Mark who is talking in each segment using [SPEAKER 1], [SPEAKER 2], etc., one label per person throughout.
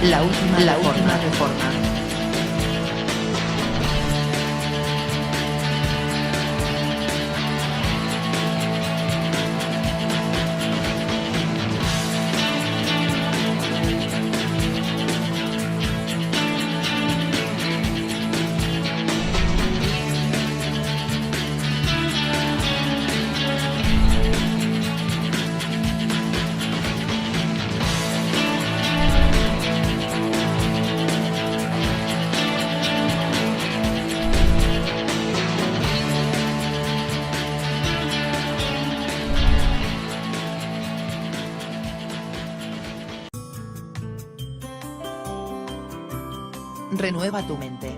[SPEAKER 1] La última reforma. Renueva tu mente.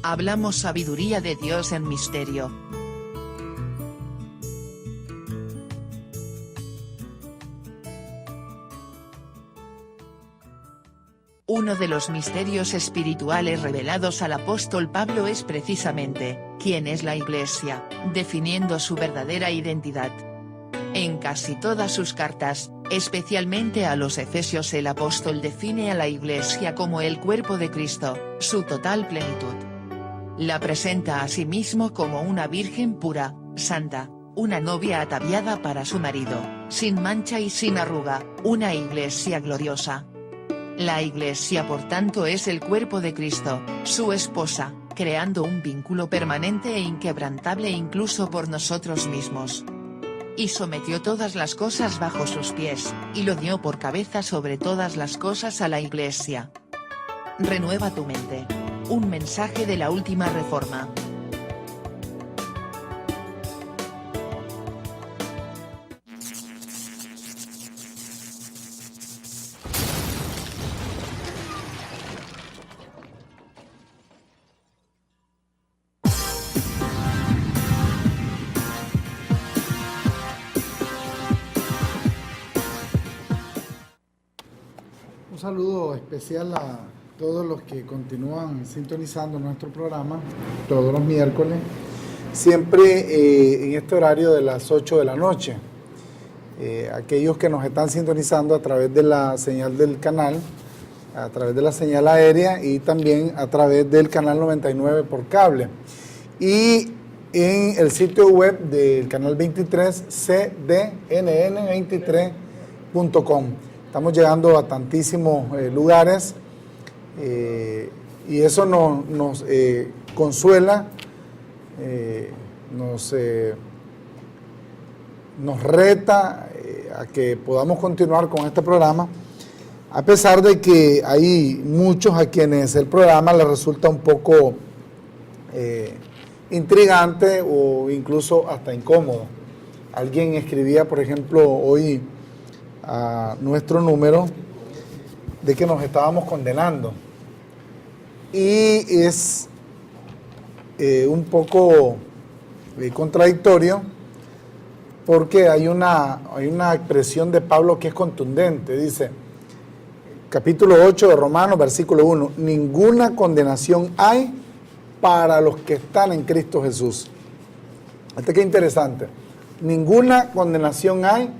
[SPEAKER 1] Hablamos sabiduría de Dios en misterio. Uno de los misterios espirituales revelados al apóstol Pablo es precisamente, ¿quién es la Iglesia?, definiendo su verdadera identidad. En casi todas sus cartas, especialmente a los Efesios, el apóstol define a la Iglesia como el cuerpo de Cristo, su total plenitud. La presenta a sí mismo como una virgen pura, santa, una novia ataviada para su marido, sin mancha y sin arruga, una Iglesia gloriosa. La Iglesia por tanto es el cuerpo de Cristo, su esposa, creando un vínculo permanente e inquebrantable incluso por nosotros mismos. Y sometió todas las cosas bajo sus pies, y lo dio por cabeza sobre todas las cosas a la Iglesia. Renueva tu mente. Un mensaje de la última reforma.
[SPEAKER 2] Un saludo especial a todos los que continúan sintonizando nuestro programa todos los miércoles, siempre en este horario de las 8 de la noche. Aquellos que nos están sintonizando a través de la señal del canal, a través de la señal aérea y también a través del canal 99 por cable. Y en el sitio web del canal 23, cdnn23.com. Estamos llegando a tantísimos lugares y eso nos consuela, nos reta a que podamos continuar con este programa, a pesar de que hay muchos a quienes el programa les resulta un poco intrigante o incluso hasta incómodo. Alguien escribía, por ejemplo, hoy a nuestro número de que nos estábamos condenando, y es un poco contradictorio, porque hay una expresión de Pablo que es contundente. Dice, capítulo 8 de Romanos, versículo 1, ninguna condenación hay para los que están en Cristo Jesús. Qué interesante, ninguna condenación hay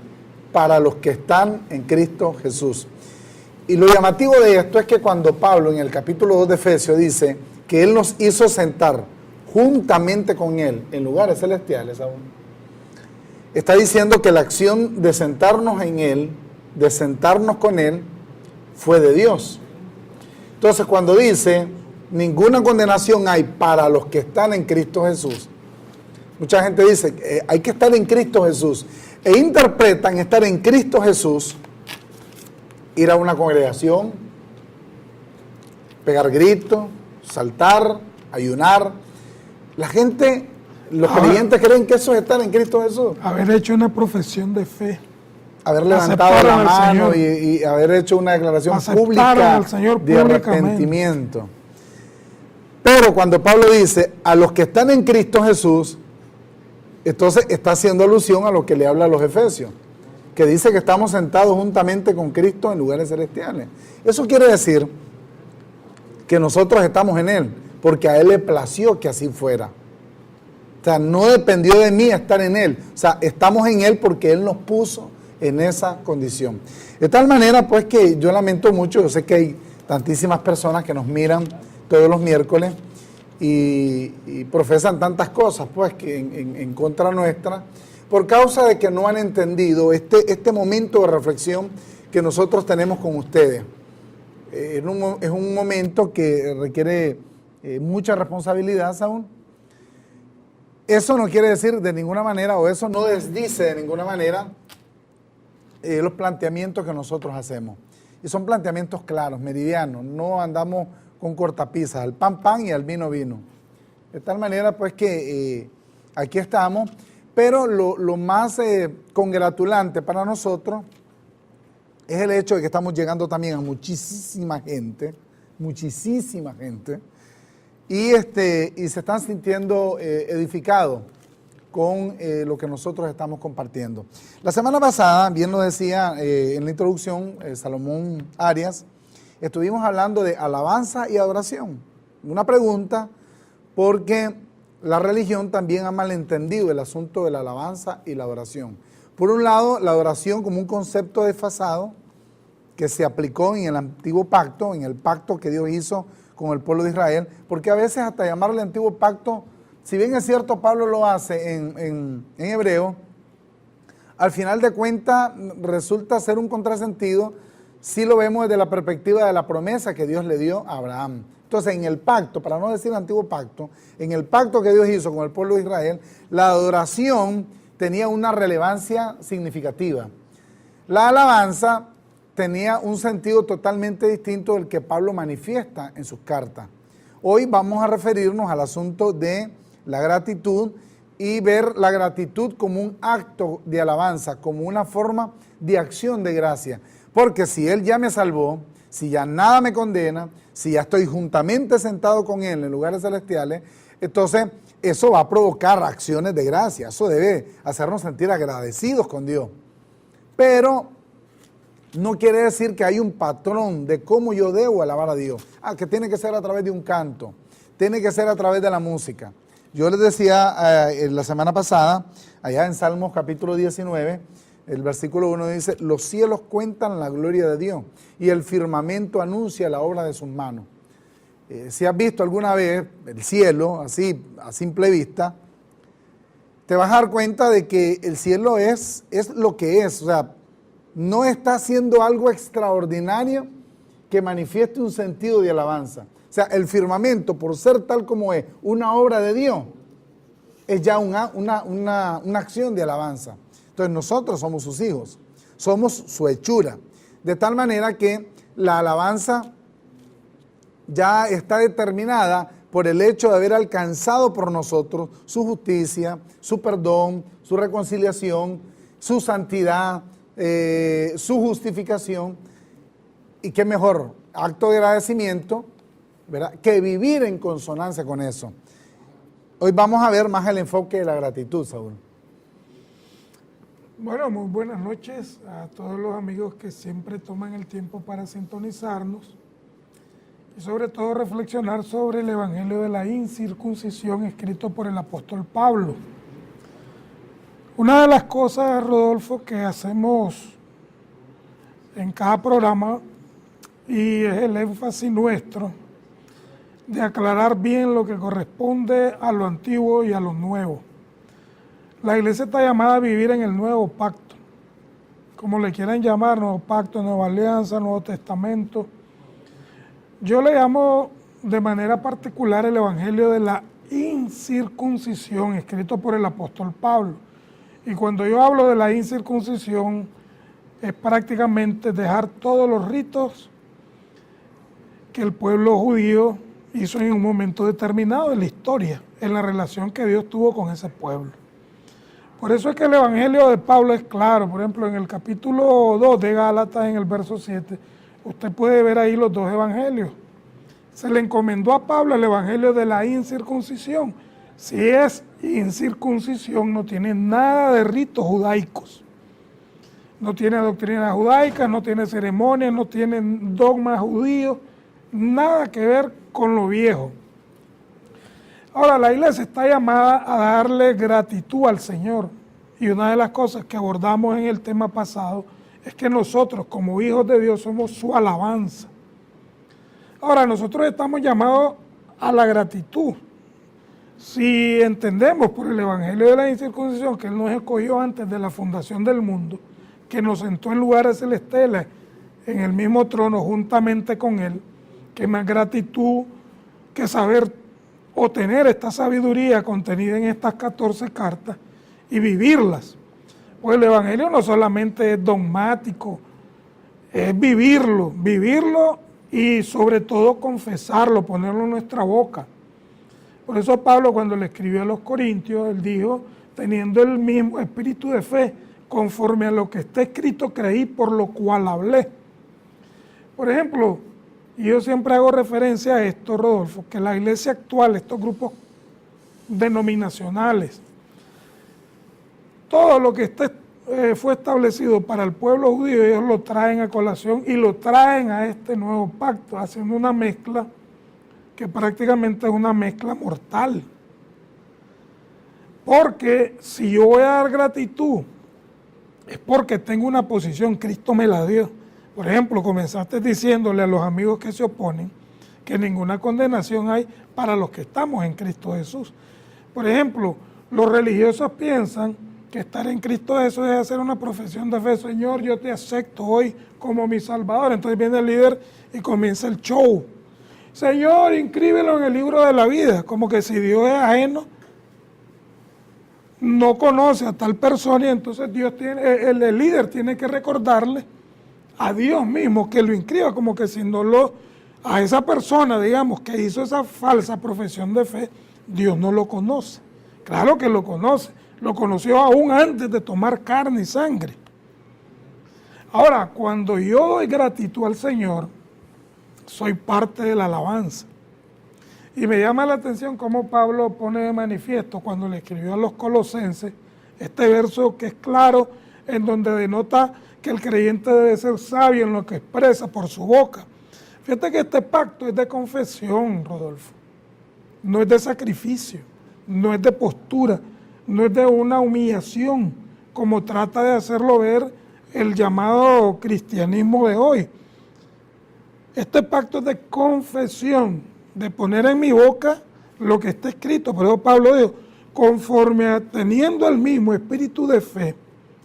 [SPEAKER 2] para los que están en Cristo Jesús. Y lo llamativo de esto es que cuando Pablo en el capítulo 2 de Efesios dice que Él nos hizo sentar juntamente con Él en lugares celestiales aún, está diciendo que la acción de sentarnos en Él, de sentarnos con Él, fue de Dios. Entonces cuando dice ninguna condenación hay para los que están en Cristo Jesús, mucha gente dice hay que estar en Cristo Jesús, e interpretan estar en Cristo Jesús, ir a una congregación, pegar gritos, saltar, ayunar. La gente, los creyentes creen que eso es estar en Cristo Jesús.
[SPEAKER 3] Haber hecho una profesión de fe.
[SPEAKER 2] Haber levantado la mano y haber hecho una declaración pública de arrepentimiento. Pero cuando Pablo dice a los que están en Cristo Jesús, entonces está haciendo alusión a lo que le habla a los Efesios, que dice que estamos sentados juntamente con Cristo en lugares celestiales. Eso quiere decir que nosotros estamos en Él, porque a Él le plació que así fuera. O sea, no dependió de mí estar en Él. O sea, estamos en Él porque Él nos puso en esa condición. De tal manera, pues, que yo lamento mucho, yo sé que hay tantísimas personas que nos miran todos los miércoles y profesan tantas cosas, pues, que en contra nuestra, por causa de que no han entendido este momento de reflexión que nosotros tenemos con ustedes. Es un momento que requiere mucha responsabilidad, Saúl. Eso no quiere decir de ninguna manera, o eso no desdice de ninguna manera los planteamientos que nosotros hacemos. Y son planteamientos claros, meridianos, no andamos con cortapisas, al pan pan y al vino vino. De tal manera pues que aquí estamos, pero lo más congratulante para nosotros es el hecho de que estamos llegando también a muchísima gente, y se están sintiendo edificados con lo que nosotros estamos compartiendo. La semana pasada, bien lo decía en la introducción Salomón Arias, estuvimos hablando de alabanza y adoración. Una pregunta, porque la religión también ha malentendido el asunto de la alabanza y la adoración. Por un lado, la adoración como un concepto desfasado que se aplicó en el antiguo pacto, en el pacto que Dios hizo con el pueblo de Israel, porque a veces hasta llamarle antiguo pacto, si bien es cierto Pablo lo hace en hebreo, al final de cuentas resulta ser un contrasentido si lo vemos desde la perspectiva de la promesa que Dios le dio a Abraham. Entonces, en el pacto, para no decir antiguo pacto, en el pacto que Dios hizo con el pueblo de Israel, la adoración tenía una relevancia significativa. La alabanza tenía un sentido totalmente distinto del que Pablo manifiesta en sus cartas. Hoy vamos a referirnos al asunto de la gratitud y ver la gratitud como un acto de alabanza, como una forma de acción de gracia. Porque si Él ya me salvó, si ya nada me condena, si ya estoy juntamente sentado con Él en lugares celestiales, entonces eso va a provocar acciones de gracia. Eso debe hacernos sentir agradecidos con Dios. Pero no quiere decir que hay un patrón de cómo yo debo alabar a Dios. Que tiene que ser a través de un canto, tiene que ser a través de la música. Yo les decía la semana pasada, allá en Salmos capítulo 19, el versículo 1 dice, los cielos cuentan la gloria de Dios y el firmamento anuncia la obra de sus manos. Si has visto alguna vez el cielo, así a simple vista, te vas a dar cuenta de que el cielo es lo que es, o sea, no está haciendo algo extraordinario que manifieste un sentido de alabanza. O sea, el firmamento, por ser tal como es, una obra de Dios, es ya una acción de alabanza. Entonces nosotros somos sus hijos, somos su hechura. De tal manera que la alabanza ya está determinada por el hecho de haber alcanzado por nosotros su justicia, su perdón, su reconciliación, su santidad, su justificación. Y qué mejor acto de agradecimiento, ¿verdad?, que vivir en consonancia con eso. Hoy vamos a ver más el enfoque de la gratitud, Saúl.
[SPEAKER 3] Bueno, muy buenas noches a todos los amigos que siempre toman el tiempo para sintonizarnos y sobre todo reflexionar sobre el Evangelio de la incircuncisión escrito por el apóstol Pablo. Una de las cosas, Rodolfo, que hacemos en cada programa, y es el énfasis nuestro, de aclarar bien lo que corresponde a lo antiguo y a lo nuevo. La iglesia está llamada a vivir en el nuevo pacto, como le quieran llamar, nuevo pacto, nueva alianza, nuevo testamento. Yo le llamo de manera particular el Evangelio de la incircuncisión, escrito por el apóstol Pablo. Y cuando yo hablo de la incircuncisión, es prácticamente dejar todos los ritos que el pueblo judío hizo en un momento determinado de la historia, en la relación que Dios tuvo con ese pueblo. Por eso es que el Evangelio de Pablo es claro. Por ejemplo, en el capítulo 2 de Gálatas, en el verso 7, usted puede ver ahí los dos evangelios. Se le encomendó a Pablo el Evangelio de la incircuncisión. Si es incircuncisión, no tiene nada de ritos judaicos. No tiene doctrina judaica, no tiene ceremonias, no tiene dogmas judíos, nada que ver con lo viejo. Ahora, la iglesia está llamada a darle gratitud al Señor. Y una de las cosas que abordamos en el tema pasado es que nosotros como hijos de Dios somos su alabanza. Ahora, nosotros estamos llamados a la gratitud. Si entendemos por el Evangelio de la Incircuncisión que Él nos escogió antes de la fundación del mundo, que nos sentó en lugares celestiales en el mismo trono juntamente con Él, que más gratitud que saber o tener esta sabiduría contenida en estas 14 cartas y vivirlas. Pues el Evangelio no solamente es dogmático, es vivirlo y sobre todo confesarlo, ponerlo en nuestra boca. Por eso Pablo, cuando le escribió a los Corintios, él dijo, teniendo el mismo espíritu de fe, conforme a lo que está escrito creí, por lo cual hablé. Por ejemplo, y yo siempre hago referencia a esto, Rodolfo, que la iglesia actual, estos grupos denominacionales, todo lo que fue establecido para el pueblo judío, ellos lo traen a colación y lo traen a este nuevo pacto, haciendo una mezcla que prácticamente es una mezcla mortal. Porque si yo voy a dar gratitud, es porque tengo una posición, Cristo me la dio. Por ejemplo, comenzaste diciéndole a los amigos que se oponen que ninguna condenación hay para los que estamos en Cristo Jesús. Por ejemplo, los religiosos piensan que estar en Cristo Jesús es hacer una profesión de fe. Señor, yo te acepto hoy como mi Salvador. Entonces viene el líder y comienza el show. Señor, inscríbelo en el libro de la vida, como que si Dios es ajeno, no conoce a tal persona y entonces el líder tiene que recordarle a Dios mismo que lo inscriba, como que si no a esa persona, digamos, que hizo esa falsa profesión de fe, Dios no lo conoce. Claro que lo conoció aún antes de tomar carne y sangre. Ahora, cuando yo doy gratitud al Señor, soy parte de la alabanza. Y me llama la atención cómo Pablo pone de manifiesto cuando le escribió a los Colosenses este verso que es claro, en donde denota que el creyente debe ser sabio en lo que expresa por su boca. Fíjate que este pacto es de confesión, Rodolfo. No es de sacrificio, no es de postura, no es de una humillación, como trata de hacerlo ver el llamado cristianismo de hoy. Este pacto es de confesión, de poner en mi boca lo que está escrito. Por eso Pablo dijo, teniendo el mismo espíritu de fe.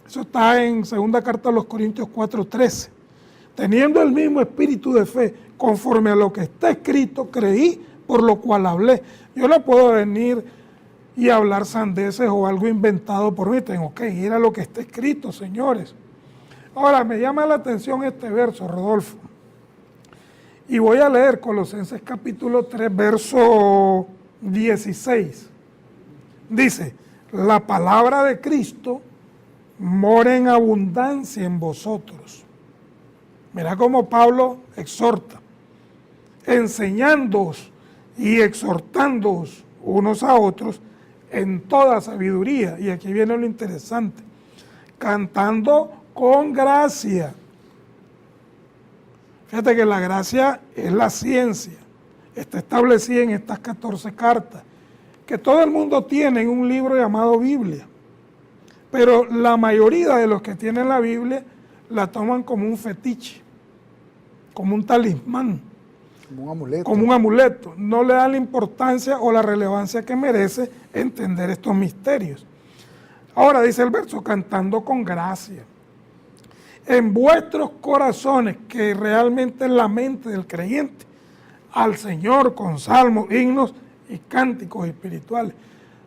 [SPEAKER 3] Eso está en 2 carta a los Corintios 4:13. Teniendo el mismo espíritu de fe, conforme a lo que está escrito, creí, por lo cual hablé. Yo no puedo venir y hablar sandeces o algo inventado por mí. Tengo que ir a lo que está escrito, señores. Ahora, me llama la atención este verso, Rodolfo. Y voy a leer Colosenses capítulo 3, verso 16. Dice, la palabra de Cristo mora en abundancia en vosotros. Mira cómo Pablo exhorta, enseñándoos y exhortándoos unos a otros en toda sabiduría. Y aquí viene lo interesante, cantando con gracia. Fíjate que la gracia es la ciencia, está establecida en estas 14 cartas, que todo el mundo tiene en un libro llamado Biblia, pero la mayoría de los que tienen la Biblia la toman como un fetiche, como un talismán, como un amuleto. No le dan la importancia o la relevancia que merece entender estos misterios. Ahora dice el verso, cantando con gracia. En vuestros corazones, que realmente es la mente del creyente, al Señor con salmos, himnos y cánticos espirituales.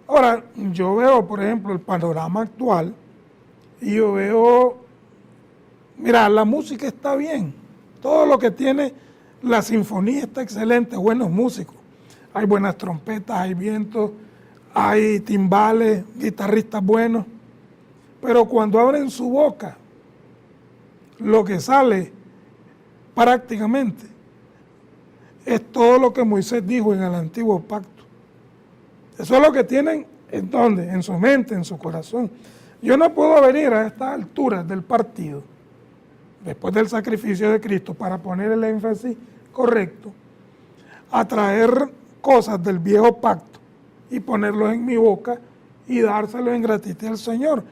[SPEAKER 3] Ahora, yo veo, por ejemplo, el panorama actual y yo veo, mira, la música está bien, todo lo que tiene la sinfonía está excelente, buenos músicos, hay buenas trompetas, hay vientos, hay timbales, guitarristas buenos, pero cuando abren su boca, lo que sale prácticamente es todo lo que Moisés dijo en el antiguo pacto. Eso es lo que tienen, ¿en dónde? En su mente, en su corazón. Yo no puedo venir a estas alturas del partido, después del sacrificio de Cristo, para poner el énfasis correcto, a traer cosas del viejo pacto y ponerlos en mi boca y dárselos en gratitud al Señor.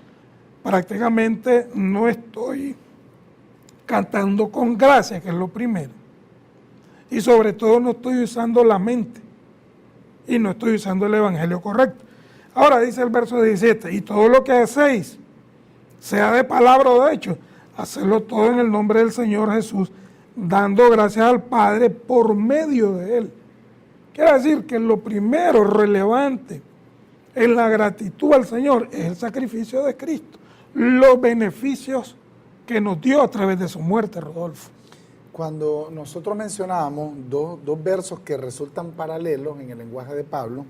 [SPEAKER 3] prácticamente no estoy cantando con gracia, que es lo primero. Y sobre todo no estoy usando la mente y no estoy usando el evangelio correcto. Ahora dice el verso 17, y todo lo que hacéis, sea de palabra o de hecho, hacedlo todo en el nombre del Señor Jesús, dando gracias al Padre por medio de Él. Quiere decir que lo primero relevante en la gratitud al Señor es el sacrificio de Cristo, los beneficios que nos dio a través de su muerte, Rodolfo.
[SPEAKER 2] Cuando nosotros mencionábamos dos versos que resultan paralelos en el lenguaje de Pablo,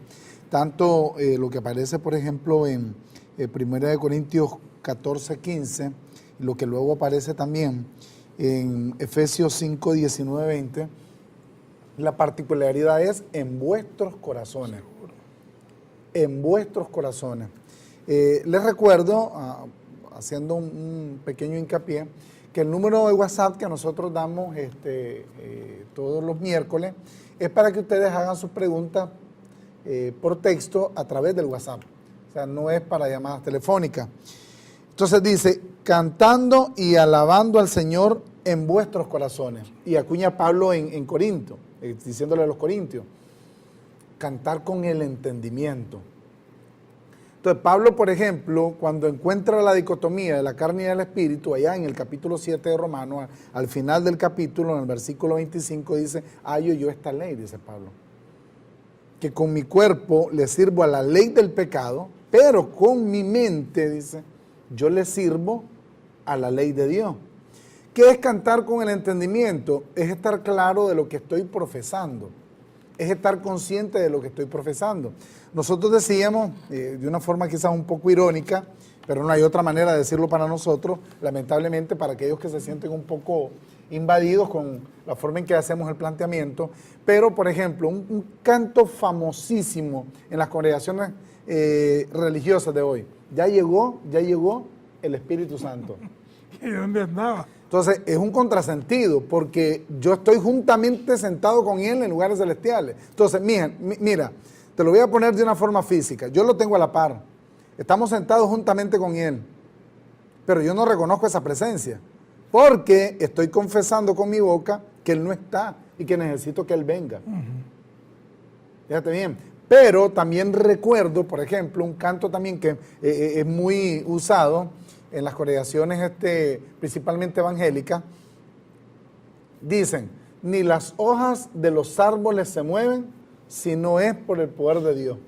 [SPEAKER 2] tanto lo que aparece, por ejemplo, en 1 Corintios 14, 15, lo que luego aparece también en Efesios 5, 19, 20, la particularidad es en vuestros corazones. En vuestros corazones. Les recuerdo, haciendo un pequeño hincapié, que el número de WhatsApp que nosotros damos todos los miércoles es para que ustedes hagan sus preguntas por texto a través del WhatsApp. O sea, no es para llamadas telefónicas. Entonces dice, cantando y alabando al Señor en vuestros corazones. Y acuña Pablo en Corinto, diciéndole a los corintios, cantar con el entendimiento. Entonces Pablo, por ejemplo, cuando encuentra la dicotomía de la carne y del espíritu, allá en el capítulo 7 de Romanos, al final del capítulo, en el versículo 25, dice, hallo yo esta ley, dice Pablo, que con mi cuerpo le sirvo a la ley del pecado, pero con mi mente, dice, yo le sirvo a la ley de Dios. ¿Qué es cantar con el entendimiento? Es estar claro de lo que estoy profesando. Es estar consciente de lo que estoy profesando. Nosotros decíamos, de una forma quizás un poco irónica, pero no hay otra manera de decirlo para nosotros, lamentablemente para aquellos que se sienten un poco invadidos con la forma en que hacemos el planteamiento, pero por ejemplo, un canto famosísimo en las congregaciones religiosas de hoy, ya llegó el Espíritu Santo.
[SPEAKER 3] ¿Y dónde andaba?
[SPEAKER 2] Entonces, es un contrasentido, porque yo estoy juntamente sentado con Él en lugares celestiales. Entonces, mira, te lo voy a poner de una forma física. Yo lo tengo a la par. Estamos sentados juntamente con Él. Pero yo no reconozco esa presencia, porque estoy confesando con mi boca que Él no está y que necesito que Él venga. Fíjate bien. Pero también recuerdo, por ejemplo, un canto también que es muy usado en las congregaciones principalmente evangélicas, dicen, ni las hojas de los árboles se mueven si no es por el poder de Dios.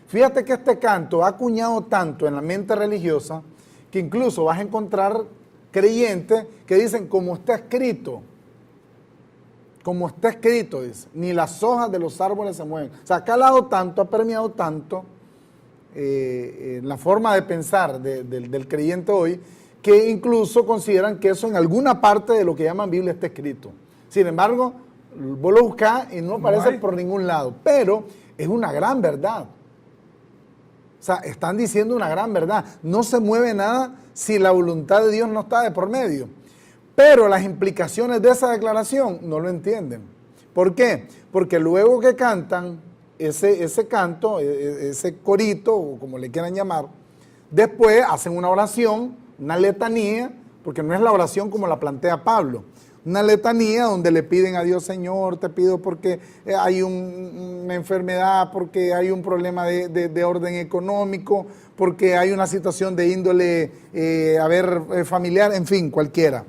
[SPEAKER 2] Fíjate que este canto ha acuñado tanto en la mente religiosa que incluso vas a encontrar creyentes que dicen, como está escrito, dice, ni las hojas de los árboles se mueven. O sea, ha calado tanto, ha permeado tanto la forma de pensar del creyente hoy, que incluso consideran que eso en alguna parte de lo que llaman Biblia está escrito. Sin embargo, vos lo buscás y no aparece por ningún lado, pero es una gran verdad. O sea, están diciendo una gran verdad. No se mueve nada si la voluntad de Dios no está de por medio. Pero las implicaciones de esa declaración no lo entienden. ¿Por qué? Porque luego que cantan ese canto, ese corito, o como le quieran llamar, después hacen una oración, una letanía, porque no es la oración como la plantea Pablo, una letanía donde le piden a Dios, Señor, te pido porque hay una enfermedad, porque hay un problema de orden económico, porque hay una situación de índole familiar, en fin, cualquiera.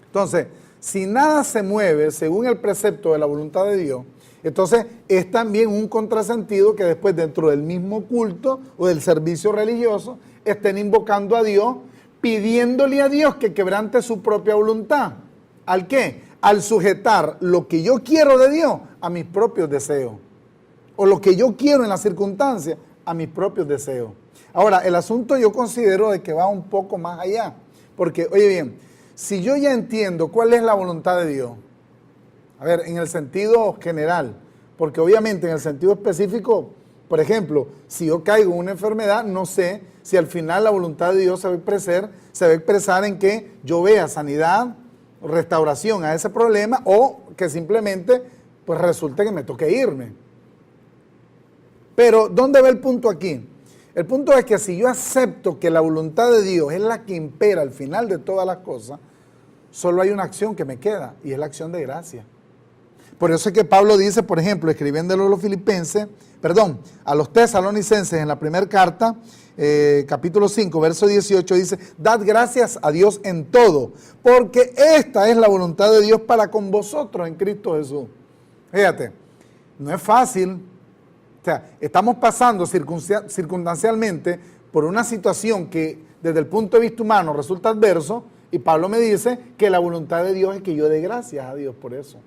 [SPEAKER 2] Entonces, si nada se mueve según el precepto de la voluntad de Dios, entonces es también un contrasentido que después dentro del mismo culto o del servicio religioso estén invocando a Dios, pidiéndole a Dios que quebrante su propia voluntad. ¿Al qué? Al sujetar lo que yo quiero de Dios a mis propios deseos. O lo que yo quiero en las circunstancias a mis propios deseos. Ahora, el asunto yo considero de que va un poco más allá. Porque, oye bien, si yo ya entiendo cuál es la voluntad de Dios, a ver, en el sentido general, porque obviamente en el sentido específico, por ejemplo, si yo caigo en una enfermedad, no sé si al final la voluntad de Dios se va a expresar en que yo vea sanidad, restauración a ese problema, o que simplemente pues resulte que me toque irme. Pero ¿dónde va el punto aquí? El punto es que si yo acepto que la voluntad de Dios es la que impera al final de todas las cosas, solo hay una acción que me queda y es la acción de gracia. Por eso es que Pablo dice, por ejemplo, escribiéndolo a los tesalonicenses en la primera carta, capítulo 5, verso 18, dice, dad gracias a Dios en todo, porque esta es la voluntad de Dios para con vosotros en Cristo Jesús. Fíjate, no es fácil. O sea, estamos pasando circunstancialmente por una situación que desde el punto de vista humano resulta adverso, y Pablo me dice que la voluntad de Dios es que yo dé gracias a Dios por eso.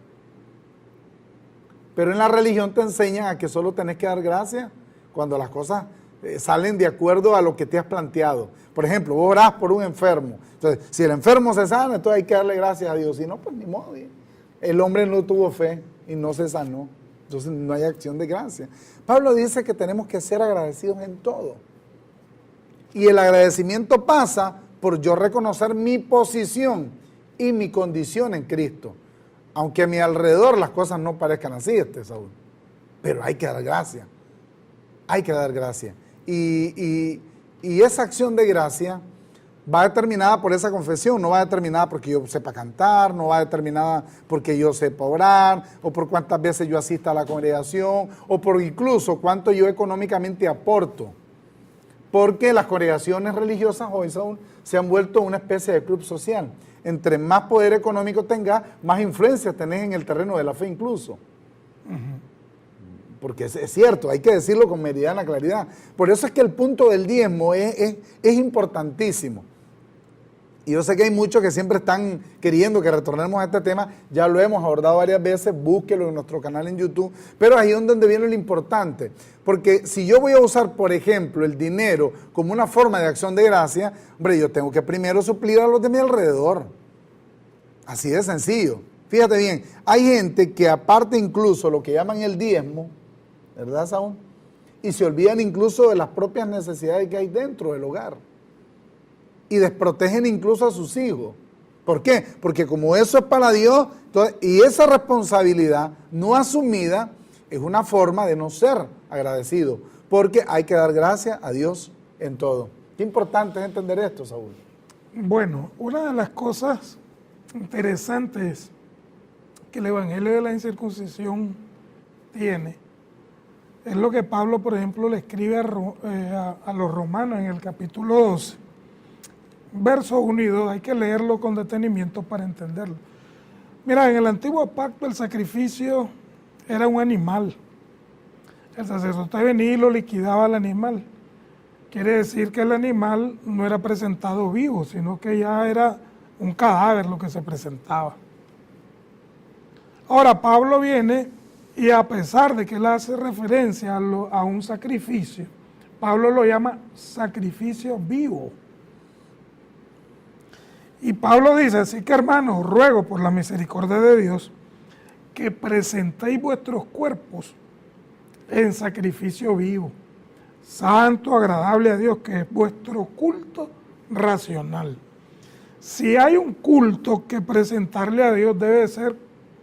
[SPEAKER 2] Pero en la religión te enseñan a que solo tenés que dar gracias cuando las cosas salen de acuerdo a lo que te has planteado. Por ejemplo, vos orás por un enfermo. Entonces, si el enfermo se sana, entonces hay que darle gracias a Dios. Si no, pues ni modo. El hombre no tuvo fe y no se sanó. Entonces no hay acción de gracia. Pablo dice que tenemos que ser agradecidos en todo. Y el agradecimiento pasa por yo reconocer mi posición y mi condición en Cristo. Aunque a mi alrededor las cosas no parezcan así, Saúl. Pero hay que dar gracia. Hay que dar gracia. Y esa acción de gracia va determinada por esa confesión, no va determinada porque yo sepa cantar, no va determinada porque yo sepa orar, o por cuántas veces yo asista a la congregación, o por incluso cuánto yo económicamente aporto. Porque las congregaciones religiosas hoy, Saúl, se han vuelto una especie de club social. Entre más poder económico tengas, más influencia tenés en el terreno de la fe incluso. Porque es cierto, hay que decirlo con meridiana claridad. Por eso es que el punto del diezmo es importantísimo. Y yo sé que hay muchos que siempre están queriendo que retornemos a este tema, ya lo hemos abordado varias veces, búsquelo en nuestro canal en YouTube, pero ahí es donde viene lo importante, porque si yo voy a usar, por ejemplo, el dinero como una forma de acción de gracia, hombre, yo tengo que primero suplir a los de mi alrededor, así de sencillo. Fíjate bien, hay gente que aparte incluso lo que llaman el diezmo, ¿verdad, Saúl? Y se olvidan incluso de las propias necesidades que hay dentro del hogar. Y desprotegen incluso a sus hijos. ¿Por qué? Porque como eso es para Dios, entonces, y esa responsabilidad no asumida es una forma de no ser agradecido, porque hay que dar gracias a Dios en todo. Qué importante es entender esto, Saúl.
[SPEAKER 3] Bueno, una de las cosas interesantes que el Evangelio de la Incircuncisión tiene es lo que Pablo, por ejemplo, le escribe a los romanos en el capítulo 12. Versos 1 y 2, hay que leerlo con detenimiento para entenderlo. Mira, en el antiguo pacto el sacrificio era un animal. El sacerdote venía y lo liquidaba al animal. Quiere decir que el animal no era presentado vivo, sino que ya era un cadáver lo que se presentaba. Ahora Pablo viene y a pesar de que él hace referencia a un sacrificio, Pablo lo llama sacrificio vivo. Y Pablo dice, así que hermanos, ruego por la misericordia de Dios que presentéis vuestros cuerpos en sacrificio vivo, santo, agradable a Dios, que es vuestro culto racional. Si hay un culto que presentarle a Dios, debe ser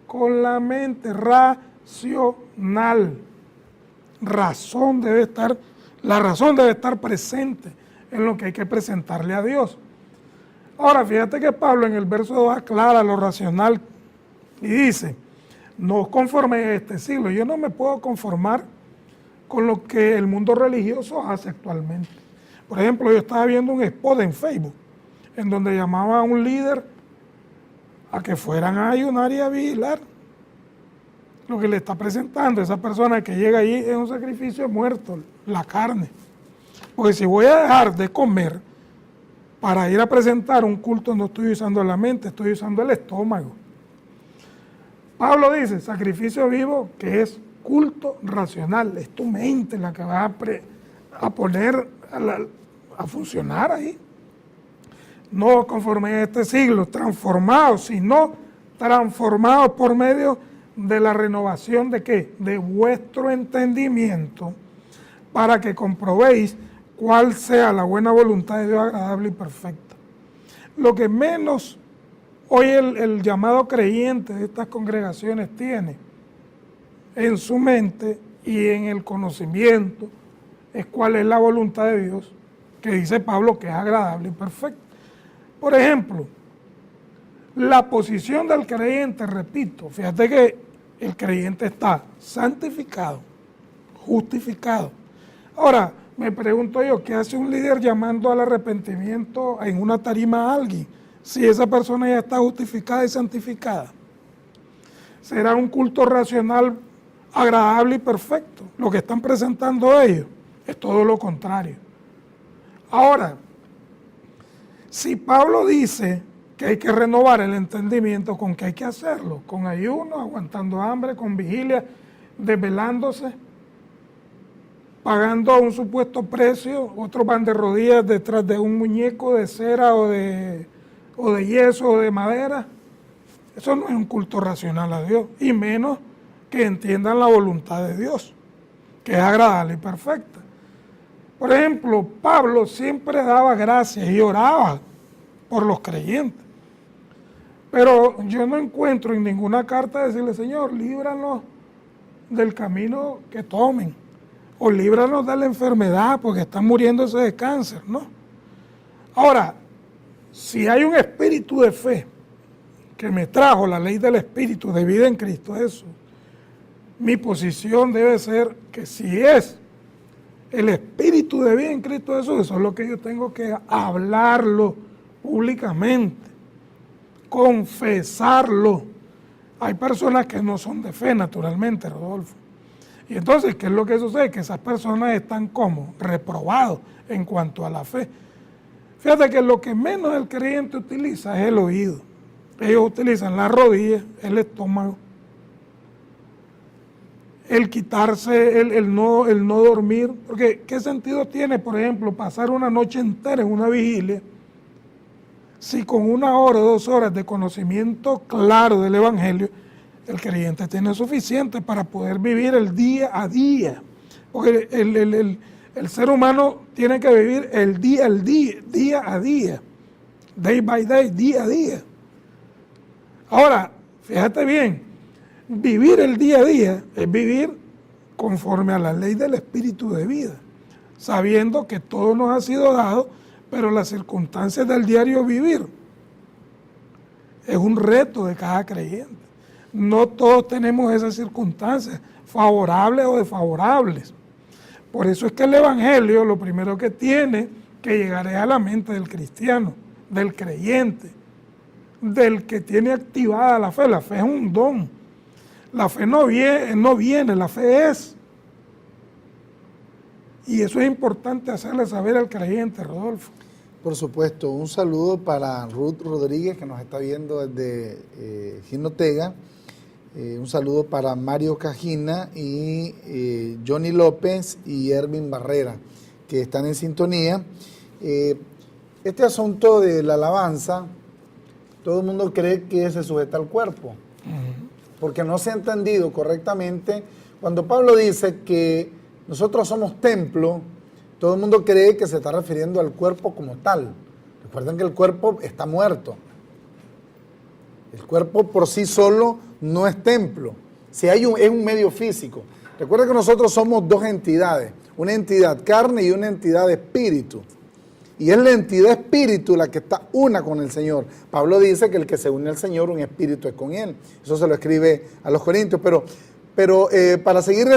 [SPEAKER 3] con la mente racional. La razón debe estar presente en lo que hay que presentarle a Dios. Ahora, fíjate que Pablo en el verso 2 aclara lo racional y dice, no os conforméis a este siglo. Yo no me puedo conformar con lo que el mundo religioso hace actualmente. Por ejemplo, yo estaba viendo un spot en Facebook, en donde llamaba a un líder a que fueran a ayunar y a vigilar. Lo que le está presentando esa persona que llega allí es un sacrificio muerto, la carne. Porque si voy a dejar de comer para ir a presentar un culto, no estoy usando la mente, estoy usando el estómago. Pablo dice, sacrificio vivo, que es culto racional, es tu mente la que va a poner a funcionar ahí. No conforme a este siglo, transformados, sino transformados por medio de la renovación de ¿qué? De vuestro entendimiento, para que comprobéis cuál sea la buena voluntad de Dios agradable y perfecta. Lo que menos hoy el llamado creyente de estas congregaciones tiene en su mente y en el conocimiento es cuál es la voluntad de Dios, que dice Pablo que es agradable y perfecta. Por ejemplo, la posición del creyente, repito, fíjate que el creyente está santificado, justificado. Ahora, me pregunto yo, ¿qué hace un líder llamando al arrepentimiento en una tarima a alguien si esa persona ya está justificada y santificada? ¿Será un culto racional agradable y perfecto? Lo que están presentando ellos es todo lo contrario. Ahora, si Pablo dice que hay que renovar el entendimiento, ¿con qué hay que hacerlo? Con ayuno, aguantando hambre, con vigilia, desvelándose, pagando un supuesto precio. Otros van de rodillas detrás de un muñeco de cera o de yeso o de madera. Eso no es un culto racional a Dios, y menos que entiendan la voluntad de Dios, que es agradable y perfecta. Por ejemplo, Pablo siempre daba gracias y oraba por los creyentes. Pero yo no encuentro en ninguna carta decirle, Señor, líbranos del camino que tomen, o líbranos de la enfermedad porque están muriéndose de cáncer, ¿no? Ahora, si hay un espíritu de fe que me trajo la ley del espíritu de vida en Cristo Jesús, mi posición debe ser que si es el espíritu de vida en Cristo Jesús, eso es lo que yo tengo que hablarlo públicamente, confesarlo. Hay personas que no son de fe, naturalmente, Rodolfo. Y entonces, ¿qué es lo que sucede? Que esas personas están como reprobados en cuanto a la fe. Fíjate que lo que menos el creyente utiliza es el oído. Ellos utilizan las rodillas, el estómago, el quitarse, el no dormir. Porque, ¿qué sentido tiene, por ejemplo, pasar una noche entera en una vigilia si con 1 hora o 2 horas de conocimiento claro del Evangelio, el creyente tiene suficiente para poder vivir el día a día? Porque el ser humano tiene que vivir el día a día, day by day, día a día. Ahora, fíjate bien, vivir el día a día es vivir conforme a la ley del espíritu de vida, sabiendo que todo nos ha sido dado, pero las circunstancias del diario vivir es un reto de cada creyente. No todos tenemos esas circunstancias, favorables o desfavorables. Por eso es que el Evangelio lo primero que tiene que llegar es a la mente del cristiano, del creyente, del que tiene activada la fe. La fe es un don. La fe no viene, la fe es. Y eso es importante hacerle saber al creyente, Rodolfo.
[SPEAKER 2] Por supuesto, un saludo para Ruth Rodríguez, que nos está viendo desde Jinotega. Un saludo para Mario Cajina y Johnny López y Ervin Barrera, que están en sintonía. Este asunto de la alabanza, todo el mundo cree que se sujeta al cuerpo, porque no se ha entendido correctamente. Cuando Pablo dice que nosotros somos templo, todo el mundo cree que se está refiriendo al cuerpo como tal. Recuerden que el cuerpo está muerto. El cuerpo por sí solo no es templo. Si es un medio físico. Recuerden que nosotros somos 2 entidades. Una entidad carne y una entidad espíritu. Y es la entidad espíritu la que está una con el Señor. Pablo dice que el que se une al Señor, un espíritu es con Él. Eso se lo escribe a los Corintios. Pero para seguir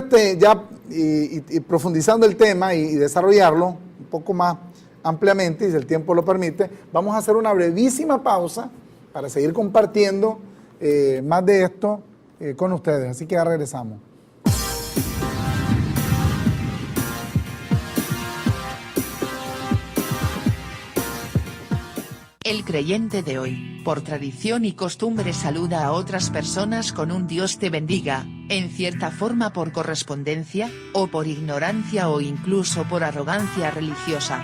[SPEAKER 2] y profundizando el tema y desarrollarlo un poco más ampliamente, y si el tiempo lo permite, vamos a hacer una brevísima pausa para seguir compartiendo más de esto con ustedes. Así que ya regresamos.
[SPEAKER 1] El creyente de hoy, por tradición y costumbre, saluda a otras personas con un Dios te bendiga, en cierta forma por correspondencia, o por ignorancia o incluso por arrogancia religiosa.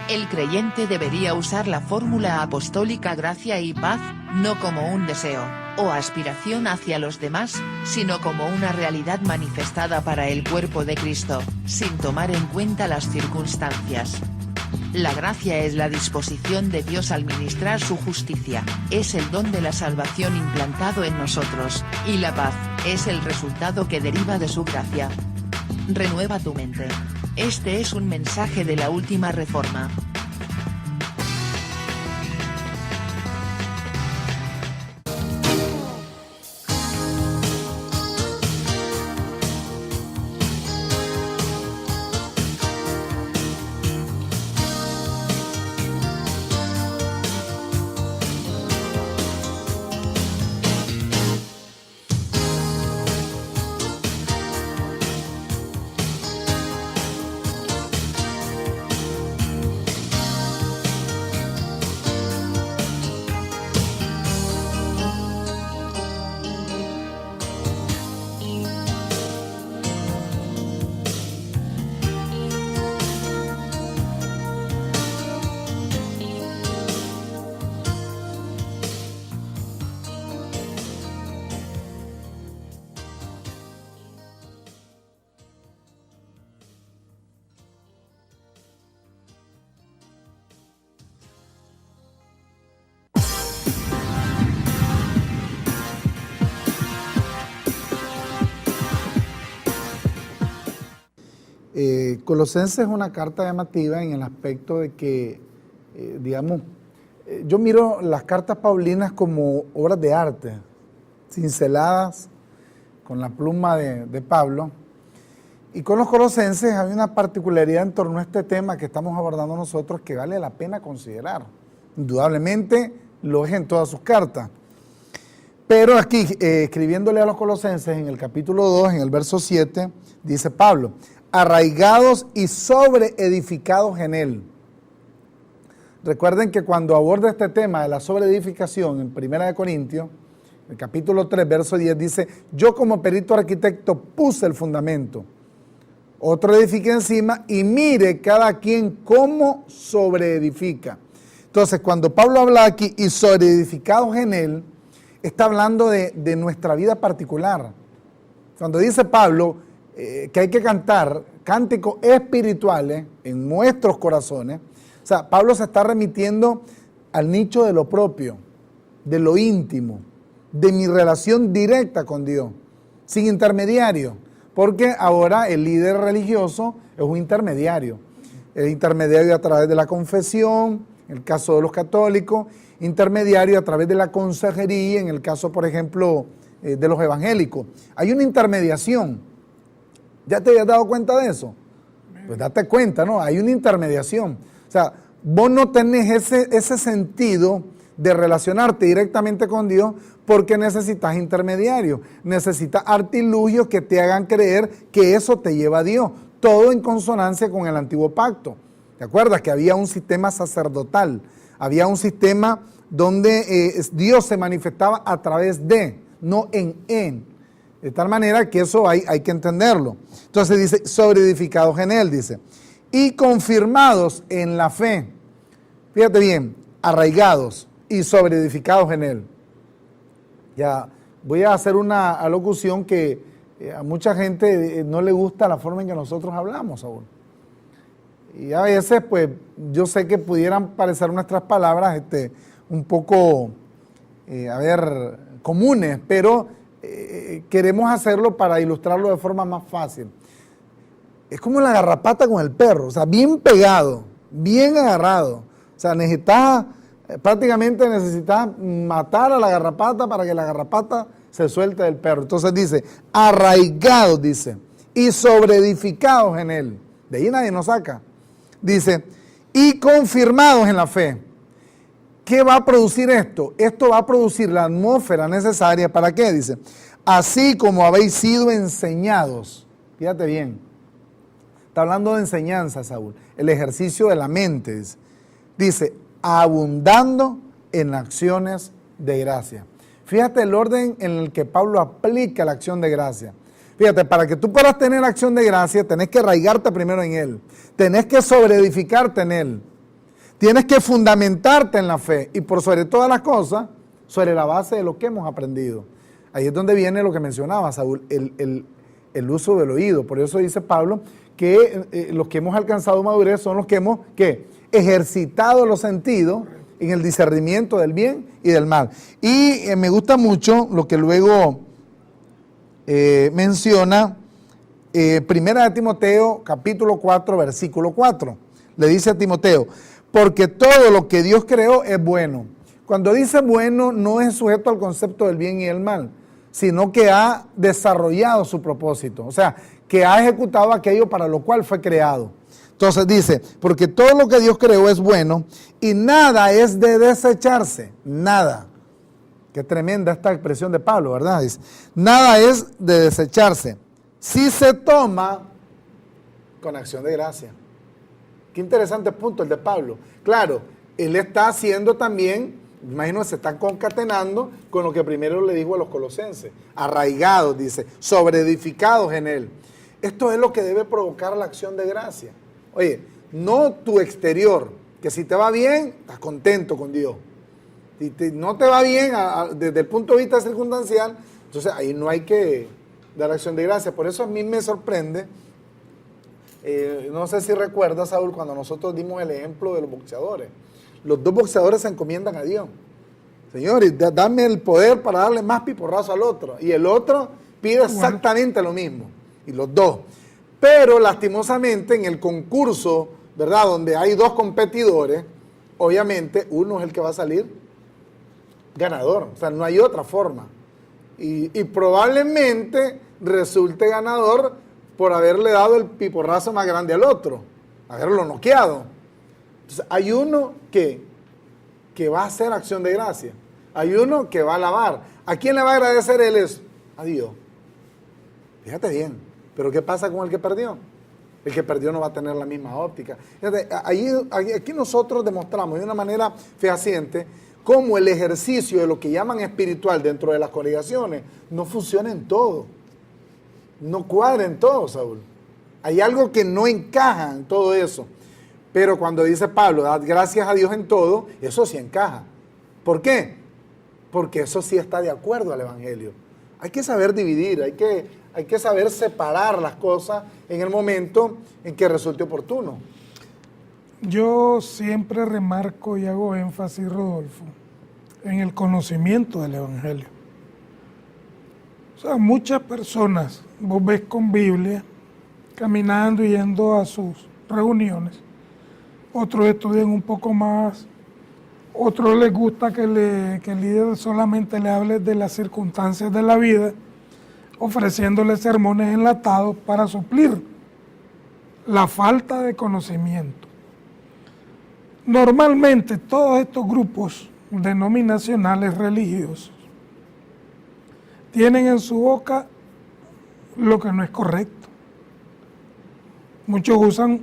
[SPEAKER 1] El creyente debería usar la fórmula apostólica gracia y paz, no como un deseo o aspiración hacia los demás, sino como una realidad manifestada para el cuerpo de Cristo, sin tomar en cuenta las circunstancias. La gracia es la disposición de Dios al ministrar su justicia, es el don de la salvación implantado en nosotros, y la paz es el resultado que deriva de su gracia. Renueva tu mente. Este es un mensaje de la última reforma.
[SPEAKER 2] Colosenses es una carta llamativa en el aspecto de que, digamos, yo miro las cartas paulinas como obras de arte, cinceladas con la pluma de Pablo. Y con los colosenses hay una particularidad en torno a este tema que estamos abordando nosotros que vale la pena considerar. Indudablemente lo es en todas sus cartas. Pero aquí, escribiéndole a los colosenses en el capítulo 2, en el verso 7, dice Pablo: arraigados y sobreedificados en él. Recuerden que cuando aborda este tema de la sobreedificación en 1 Corintios, el capítulo 3, verso 10, dice: yo como perito arquitecto puse el fundamento, otro edifica encima y mire cada quien cómo sobreedifica. Entonces, cuando Pablo habla aquí y sobreedificados en él, está hablando de nuestra vida particular. Cuando dice Pablo que hay que cantar cánticos espirituales en nuestros corazones, o sea, Pablo se está remitiendo al nicho de lo propio, de lo íntimo, de mi relación directa con Dios, sin intermediario, porque ahora el líder religioso es un intermediario. El intermediario a través de la confesión, en el caso de los católicos, intermediario a través de la consejería, en el caso, por ejemplo, de los evangélicos. Hay una intermediación. ¿Ya te habías dado cuenta de eso? Pues date cuenta, ¿no? Hay una intermediación. O sea, vos no tenés ese sentido de relacionarte directamente con Dios porque necesitas intermediarios, necesitas artilugios que te hagan creer que eso te lleva a Dios. Todo en consonancia con el antiguo pacto. ¿Te acuerdas que había un sistema sacerdotal? Había un sistema donde Dios se manifestaba a través de, no en. De tal manera que eso hay que entenderlo. Entonces dice, sobreedificados en él, dice, y confirmados en la fe. Fíjate bien, arraigados y sobreedificados en él. Ya voy a hacer una alocución que a mucha gente no le gusta la forma en que nosotros hablamos aún. Y a veces, pues, yo sé que pudieran parecer nuestras palabras un poco, comunes, pero queremos hacerlo para ilustrarlo de forma más fácil. Es como la garrapata con el perro, o sea, bien pegado, bien agarrado. O sea, prácticamente necesitas matar a la garrapata para que la garrapata se suelte del perro. Entonces dice, arraigados, dice, y sobreedificados en él. De ahí nadie nos saca. Dice, y confirmados en la fe. ¿Qué va a producir esto? Esto va a producir la atmósfera necesaria. ¿Para qué? Dice, así como habéis sido enseñados. Fíjate bien. Está hablando de enseñanza, Saúl. El ejercicio de la mente. Dice, abundando en acciones de gracia. Fíjate el orden en el que Pablo aplica la acción de gracia. Fíjate, para que tú puedas tener acción de gracia, tenés que arraigarte primero en él. Tenés que sobreedificarte en él. Tienes que fundamentarte en la fe y por sobre todas las cosas, sobre la base de lo que hemos aprendido. Ahí es donde viene lo que mencionaba, Saúl, el uso del oído. Por eso dice Pablo que los que hemos alcanzado madurez son los que hemos ejercitado los sentidos en el discernimiento del bien y del mal. Y me gusta mucho lo que luego menciona Primera de Timoteo, capítulo 4, versículo 4. Le dice a Timoteo, porque todo lo que Dios creó es bueno. Cuando dice bueno, no es sujeto al concepto del bien y el mal, sino que ha desarrollado su propósito. O sea, que ha ejecutado aquello para lo cual fue creado. Entonces dice, porque todo lo que Dios creó es bueno y nada es de desecharse, nada. Qué tremenda esta expresión de Pablo, ¿verdad? Dice, nada es de desecharse si se toma con acción de gracia. Qué interesante punto el de Pablo. Claro, él está haciendo también, imagino que se está concatenando con lo que primero le dijo a los colosenses, arraigados, dice, sobreedificados en él. Esto es lo que debe provocar la acción de gracia. Oye, no tu exterior, que si te va bien, estás contento con Dios. Si no te va bien desde el punto de vista circunstancial, entonces ahí no hay que dar acción de gracia. Por eso a mí me sorprende, no sé si recuerdas, Saúl, cuando nosotros dimos el ejemplo de los boxeadores. Los dos boxeadores se encomiendan a Dios. Señor, dame el poder para darle más piporrazo al otro. Y el otro pide exactamente lo mismo. Y los dos. Pero lastimosamente en el concurso, ¿verdad? Donde hay dos competidores, obviamente uno es el que va a salir ganador. O sea, no hay otra forma. Y probablemente resulte ganador por haberle dado el piporrazo más grande al otro, haberlo noqueado. Entonces, hay uno que va a hacer acción de gracia. Hay uno que va a alabar. ¿A quién le va a agradecer él eso? A Dios. Fíjate bien. Pero ¿qué pasa con el que perdió? El que perdió no va a tener la misma óptica. Fíjate, aquí nosotros demostramos de una manera fehaciente cómo el ejercicio de lo que llaman espiritual dentro de las congregaciones no funciona en todo. No cuadra en todo, Saúl. Hay algo que no encaja en todo eso. Pero cuando dice Pablo, dad gracias a Dios en todo, eso sí encaja. ¿Por qué? Porque eso sí está de acuerdo al Evangelio. Hay que saber dividir, hay que saber separar las cosas en el momento en que resulte oportuno.
[SPEAKER 3] Yo siempre remarco y hago énfasis, Rodolfo, en el conocimiento del Evangelio. O sea, muchas personas, vos ves con Biblia, caminando y yendo a sus reuniones, otros estudian un poco más, otros les gusta que el líder solamente le hable de las circunstancias de la vida, ofreciéndole sermones enlatados para suplir la falta de conocimiento. Normalmente todos estos grupos denominacionales religiosos tienen en su boca lo que no es correcto. Muchos usan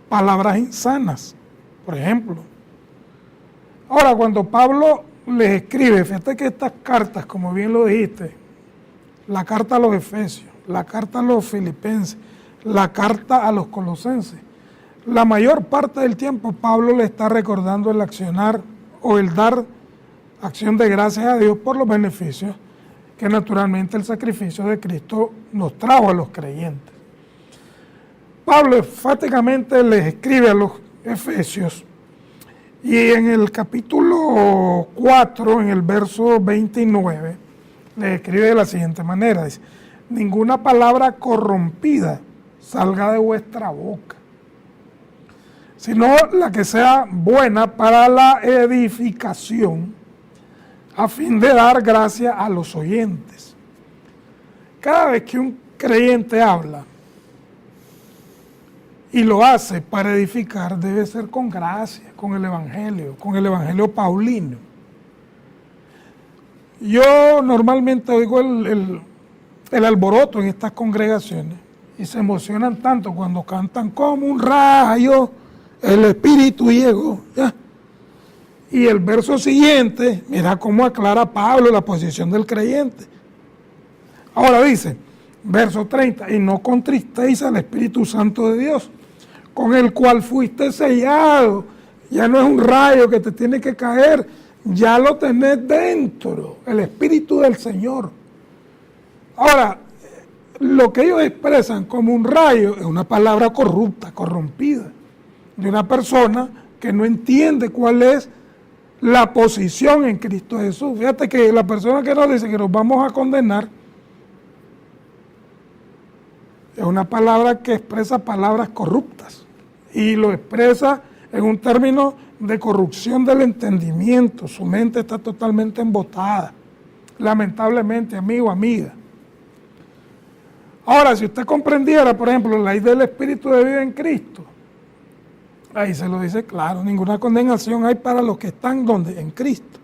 [SPEAKER 3] palabras insanas, por ejemplo. Ahora, cuando Pablo les escribe, fíjate que estas cartas, como bien lo dijiste, la carta a los Efesios, la carta a los Filipenses, la carta a los Colosenses, la mayor parte del tiempo Pablo le está recordando el accionar o el dar acción de gracias a Dios por los beneficios que naturalmente el sacrificio de Cristo nos trajo a los creyentes. Pablo enfáticamente les escribe a los Efesios y en el capítulo 4, en el verso 29, les escribe de la siguiente manera, dice, ninguna palabra corrompida salga de vuestra boca, sino la que sea buena para la edificación, a fin de dar gracia a los oyentes. Cada vez que un creyente habla y lo hace para edificar, debe ser con gracia, con el Evangelio paulino. Yo normalmente oigo el alboroto en estas congregaciones y se emocionan tanto cuando cantan como un rayo, el Espíritu llegó. ¿Ya? Y el verso siguiente, mira cómo aclara Pablo la posición del creyente. Ahora dice, verso 30, y no contristéis al Espíritu Santo de Dios, con el cual fuiste sellado. Ya no es un rayo que te tiene que caer, ya lo tenés dentro, el Espíritu del Señor. Ahora, lo que ellos expresan como un rayo es una palabra corrupta, corrompida, de una persona que no entiende cuál es la posición en Cristo Jesús. Fíjate que la persona que nos dice que nos vamos a condenar, es una palabra que expresa palabras corruptas y lo expresa en un término de corrupción del entendimiento. Su mente está totalmente embotada, lamentablemente, amigo, amiga. Ahora, si usted comprendiera, por ejemplo, la ley del Espíritu de vida en Cristo, ahí se lo dice claro, ninguna condenación hay para los que están donde, en Cristo.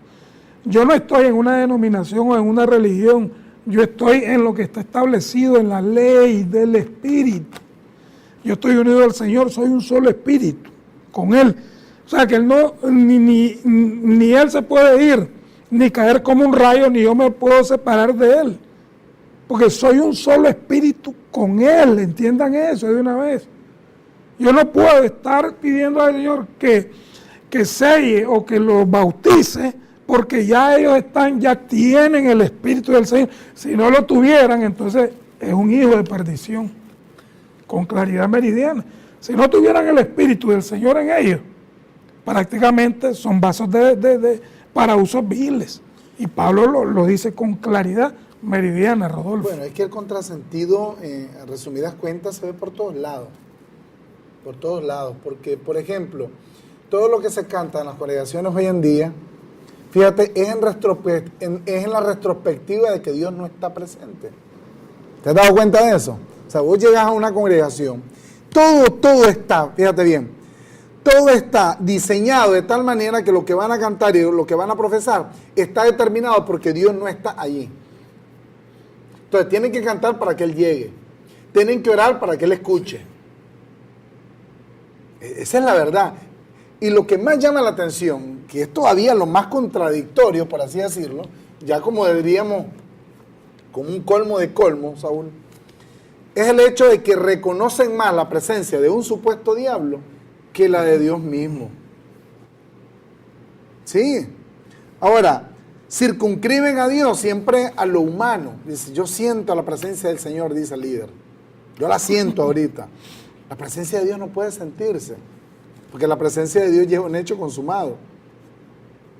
[SPEAKER 3] Yo no estoy en una denominación o en una religión, yo estoy en lo que está establecido en la ley del Espíritu. Yo estoy unido al Señor, soy un solo espíritu con Él. O sea que Él no, ni Él se puede ir, ni caer como un rayo, ni yo me puedo separar de Él. Porque soy un solo espíritu con Él, entiendan eso de una vez. Yo no puedo estar pidiendo al Señor que selle o que los bautice, porque ya ellos ya tienen el Espíritu del Señor. Si no lo tuvieran, entonces es un hijo de perdición, con claridad meridiana. Si no tuvieran el Espíritu del Señor en ellos, prácticamente son vasos para usos viles. Y Pablo lo dice con claridad meridiana, Rodolfo.
[SPEAKER 2] Bueno, es que el contrasentido, en resumidas cuentas, se ve por todos lados. Por todos lados. Porque, por ejemplo, todo lo que se canta en las congregaciones hoy en día, fíjate, es en la retrospectiva de que Dios no está presente. ¿Te has dado cuenta de eso? O sea, vos llegas a una congregación, todo está, fíjate bien, todo está diseñado de tal manera que lo que van a cantar y lo que van a profesar está determinado porque Dios no está allí. Entonces tienen que cantar para que Él llegue, tienen que orar para que Él escuche. Esa es la verdad. Y lo que más llama la atención, que es todavía lo más contradictorio, por así decirlo, ya como diríamos, como un colmo de colmo, Saúl, es el hecho de que reconocen más la presencia de un supuesto diablo que la de Dios mismo. Sí. Ahora, circunscriben a Dios siempre a lo humano. Dice, yo siento la presencia del Señor, dice el líder. Yo la siento ahorita. La presencia de Dios no puede sentirse, porque la presencia de Dios lleva un hecho consumado.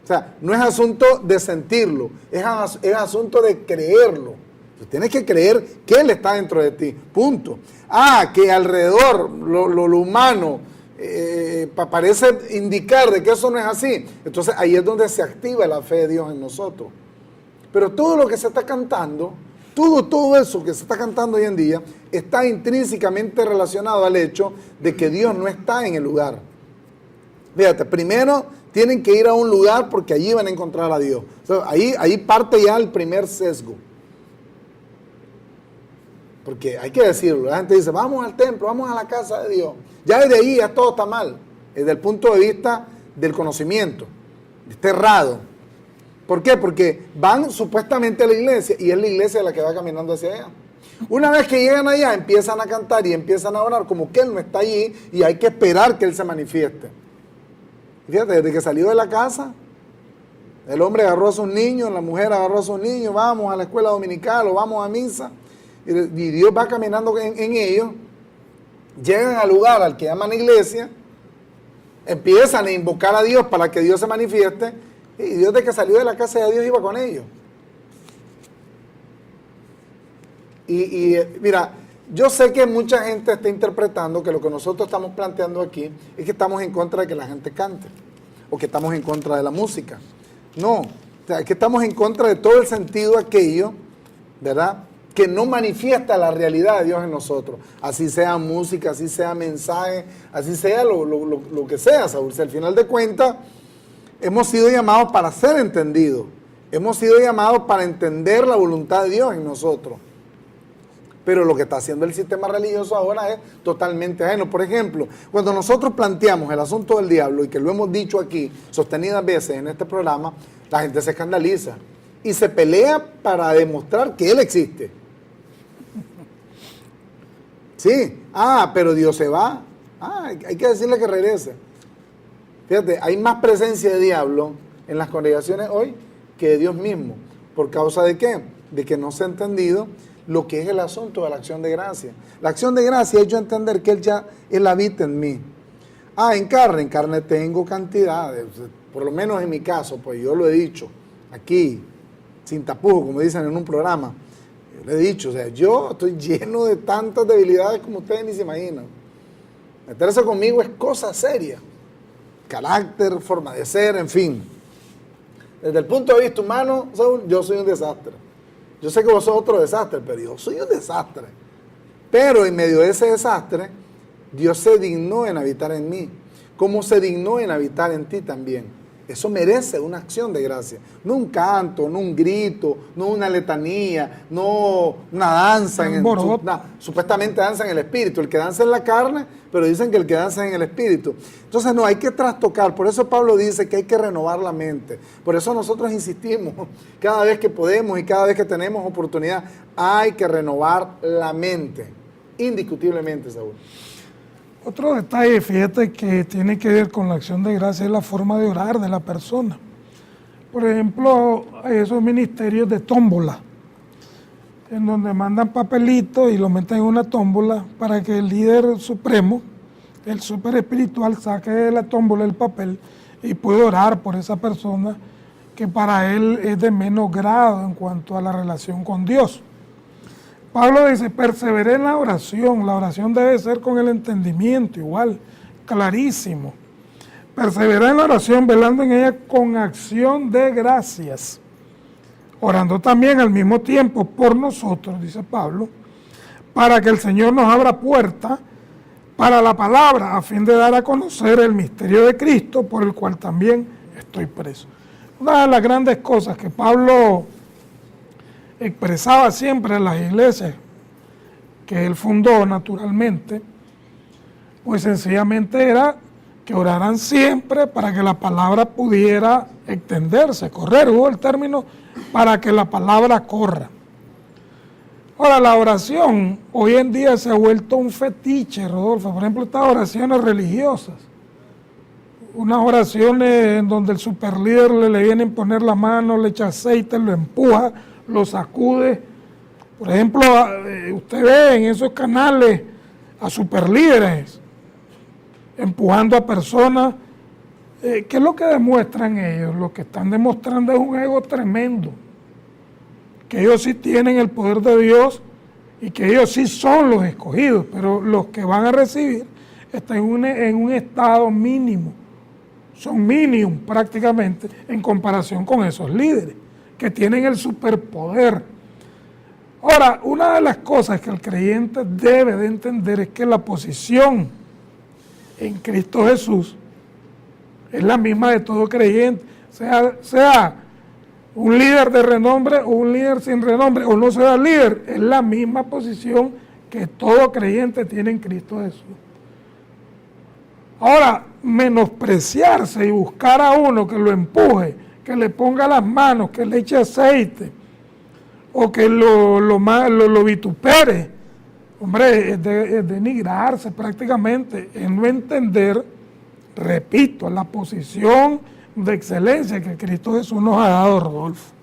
[SPEAKER 2] O sea, no es asunto de sentirlo, es asunto de creerlo. Tú tienes que creer que Él está dentro de ti, punto. Que alrededor lo humano parece indicar de que eso no es así. Entonces ahí es donde se activa la fe de Dios en nosotros. Pero todo lo que se está cantando, todo eso que se está cantando hoy en día, está intrínsecamente relacionado al hecho de que Dios no está en el lugar. Fíjate, primero tienen que ir a un lugar porque allí van a encontrar a Dios. O sea, ahí parte ya el primer sesgo. Porque hay que decirlo, la gente dice, vamos al templo, vamos a la casa de Dios. Ya desde ahí ya todo está mal, desde el punto de vista del conocimiento. Está errado. ¿Por qué? Porque van supuestamente a la iglesia y es la iglesia la que va caminando hacia allá. Una vez que llegan allá, empiezan a cantar y empiezan a orar como que Él no está allí y hay que esperar que Él se manifieste. Fíjate, desde que salió de la casa, el hombre agarró a sus niños, la mujer agarró a sus niños, vamos a la escuela dominical o vamos a misa, y Dios va caminando en ellos, llegan al lugar al que llaman iglesia, empiezan a invocar a Dios para que Dios se manifieste, y Dios desde que salió de la casa de Dios iba con ellos. Y mira, yo sé que mucha gente está interpretando que lo que nosotros estamos planteando aquí es que estamos en contra de que la gente cante o que estamos en contra de la música. No, o sea, es que estamos en contra de todo el sentido aquello, ¿verdad?, que no manifiesta la realidad de Dios en nosotros. Así sea música, así sea mensaje, así sea lo que sea, Saúl. Si al final de cuentas hemos sido llamados para ser entendidos. Hemos sido llamados para entender la voluntad de Dios en nosotros. Pero lo que está haciendo el sistema religioso ahora es totalmente ajeno. Por ejemplo, cuando nosotros planteamos el asunto del diablo, y que lo hemos dicho aquí sostenidas veces en este programa, la gente se escandaliza y se pelea para demostrar que él existe. Sí, pero Dios se va. Hay que decirle que regrese. Fíjate, hay más presencia de diablo en las congregaciones hoy que de Dios mismo. ¿Por causa de qué? De que no se ha entendido lo que es el asunto de la acción de gracia. La acción de gracia es yo entender que Él habita en mí. En carne tengo cantidades, por lo menos en mi caso, pues yo lo he dicho aquí, sin tapujos, como dicen en un programa. Yo le he dicho, o sea, yo estoy lleno de tantas debilidades como ustedes ni se imaginan. Meterse conmigo es cosa seria. Carácter, forma de ser, en fin. Desde el punto de vista humano, Saúl, yo soy un desastre. Yo sé que vos sos otro desastre, pero yo soy un desastre. Pero en medio de ese desastre, Dios se dignó en habitar en mí, como se dignó en habitar en ti también. Eso merece una acción de gracia. No un canto, no un grito, no una letanía, no una danza. Supuestamente danza en el espíritu. El que danza en la carne, pero dicen que el que danza en el espíritu. Entonces no, hay que trastocar. Por eso Pablo dice que hay que renovar la mente. Por eso nosotros insistimos, cada vez que podemos y cada vez que tenemos oportunidad, hay que renovar la mente. Indiscutiblemente, Saúl.
[SPEAKER 3] Otro detalle, fíjate, que tiene que ver con la acción de gracia es la forma de orar de la persona. Por ejemplo, hay esos ministerios de tómbola, en donde mandan papelitos y lo meten en una tómbola para que el líder supremo, el súper espiritual, saque de la tómbola el papel y pueda orar por esa persona que para él es de menos grado en cuanto a la relación con Dios. Pablo dice, perseveré en la oración debe ser con el entendimiento, igual, clarísimo. Perseveré en la oración, velando en ella con acción de gracias, orando también al mismo tiempo por nosotros, dice Pablo, para que el Señor nos abra puerta para la palabra, a fin de dar a conocer el misterio de Cristo, por el cual también estoy preso. Una de las grandes cosas que Pablo expresaba siempre en las iglesias que él fundó naturalmente, pues sencillamente era que oraran siempre para que la palabra pudiera extenderse, correr, hubo el término para que la palabra corra. Ahora, la oración hoy en día se ha vuelto un fetiche, Rodolfo. Por ejemplo, estas oraciones religiosas, unas oraciones en donde el superlíder le vienen a poner la mano, le echa aceite, lo empuja, lo sacude. Por ejemplo, usted ve en esos canales a superlíderes empujando a personas. ¿Qué es lo que demuestran ellos? Lo que están demostrando es un ego tremendo, que ellos sí tienen el poder de Dios y que ellos sí son los escogidos, pero los que van a recibir están en un estado mínimo, son mínimos prácticamente en comparación con esos líderes que tienen el superpoder. Ahora, una de las cosas que el creyente debe de entender es que la posición en Cristo Jesús es la misma de todo creyente, sea un líder de renombre o un líder sin renombre, o no sea líder, es la misma posición que todo creyente tiene en Cristo Jesús. Ahora, menospreciarse y buscar a uno que lo empuje, que le ponga las manos, que le eche aceite, o que lo vitupere, hombre, es denigrarse prácticamente, es no entender, repito, la posición de excelencia que Cristo Jesús nos ha dado, Rodolfo.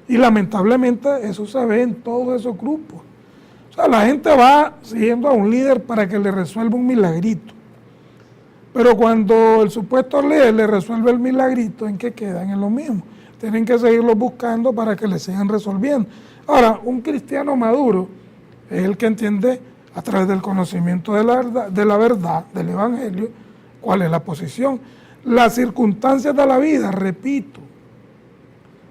[SPEAKER 3] Y lamentablemente eso se ve en todos esos grupos. O sea, la gente va siguiendo a un líder para que le resuelva un milagrito. Pero cuando el supuesto líder le resuelve el milagrito, ¿en qué quedan? En lo mismo. Tienen que seguirlo buscando para que le sigan resolviendo. Ahora, un cristiano maduro es el que entiende a través del conocimiento de la verdad, del Evangelio, cuál es la posición. Las circunstancias de la vida, repito,